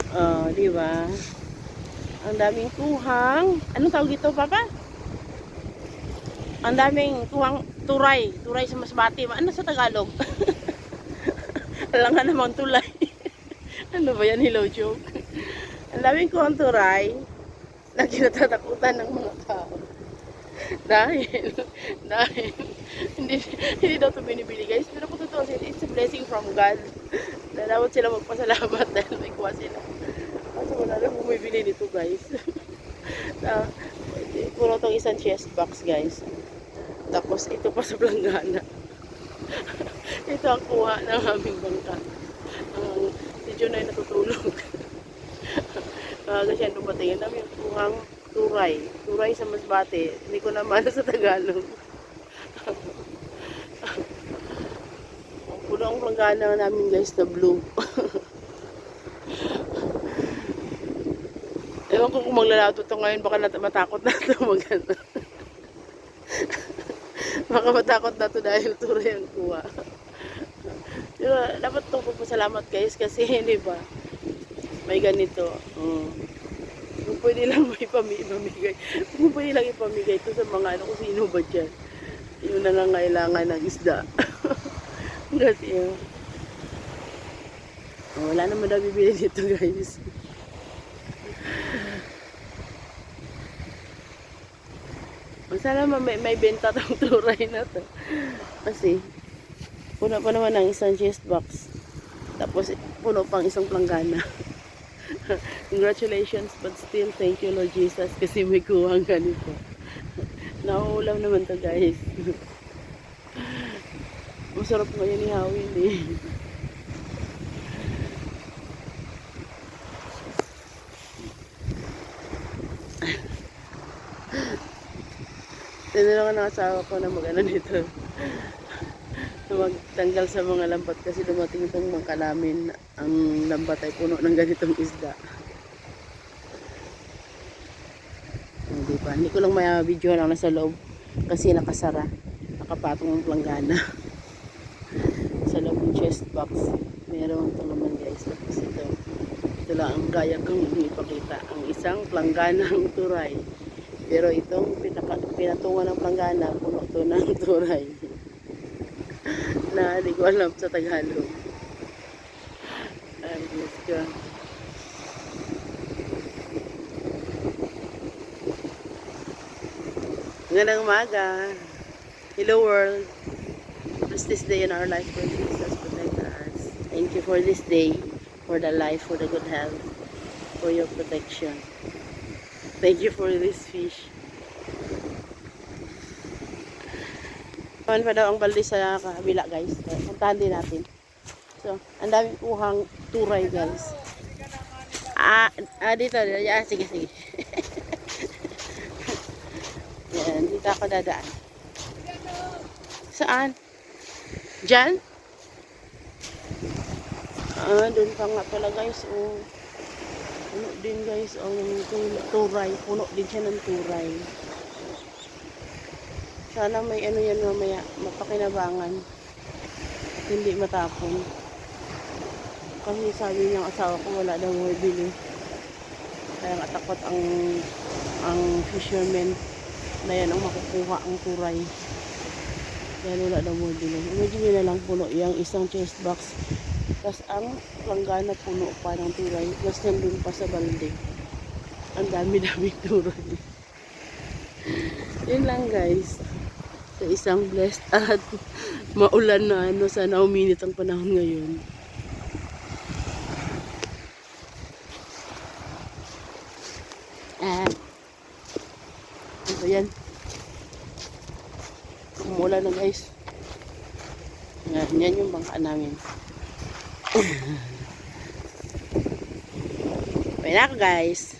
Oh, di ba? Ang daming kuhang. Anong tawag dito, Papa? Ang daming kuhang turay. Turay sa Masbate. Ano sa Tagalog? Alam nga namang tulay. Ano ba yan? Hello joke. Ang daming kuhang turay na kinatatakutan ng mga tao. Dahil, dahil, hindi, hindi daw ito binibili guys. Pero kung totoo, it's a blessing from God. Na dapat sila magpasalamat dahil may kuha sila. Kasi wala na bumibili nito guys. Na, puro itong isang chest box guys. Tapos ito pa sa planggana. Ito ang kuha ng aming bangka. Si Jun ay natutulog. Kasi yan dumating. Ang dami yung kuhang turay. Turay sa Masbate. Hindi ko naman sa Tagalog. Puno ang planggana namin guys na blue. Ewan ko kung maglalato ito ngayon. Baka matakot na ito maganda. Baka matakot na ito dahil turay ang kuha. Pero dapat itong pagpasalamat guys kasi hindi ba may ganito. Kung pwede lang may pamigay. Kung pwede lang ipamigay ito sa mga ano kung sino ba dyan. Yung nangangailangan ng isda. Kasi yun. Wala naman na bibili dito guys. Sana may benta tong turay na to. Kasi puno pa naman ng isang chest box. Tapos puno pang isang planggana. Congratulations, but still thank you Lord Jesus kasi may kuhang ganito. Nauulam naman to guys. Masarap ngayon ihawin eh. Tinulungan ng asawa ko na mag-ano nito. Magtanggal sa mga lambat kasi dumating itong mga namin. Ang lambat ay puno ng ganitong isda. Diba? Hindi ko lang may video lang nasa loob kasi nakasara. Nakapatong ang planggana. Sa loob ng chest box. Meron ito naman guys. Tapos ito lang ang gaya kong ipakita. Ang isang plangganang turay. Pero itong pinatungan ng planggana, puno ito ng turay. Na hindi ko alam sa Tagalog. Ay, let's go. Ngayong umaga. Hello world. Bless this day in our life for Jesus protect us. Thank you for this day, for the life, for the good health, for your protection. Thank you for this fish. Naman pa daw ang balde sa kabila guys. Puntahan din natin. So, ang daming kuhang turay guys. Dito. Sige. Yan, dito ako dadaan. Saan? Diyan? Doon pa nga pala guys. Puno din guys. Turay. Puno din siya ng turay. Sana may ano yan mamaya, mapakinabangan. Hindi matapon. Kasi sabi ng asawa ko wala daw bili. Kaya nga takot ang fisherman na yan ang makukuha ang turay. Kaya wala daw bili. Imagine nyo na lang puno yung isang chest box. Tapos ang planggana puno pa ng turay. Plus nandun pa sa balde. Ang dami-dami turay. Yun lang guys. Sa isang blessed at maulan na sana uminit ang panahon ngayon. Ito yan. Umulan na guys. Yan yung bangka namin. Pwede na ako guys.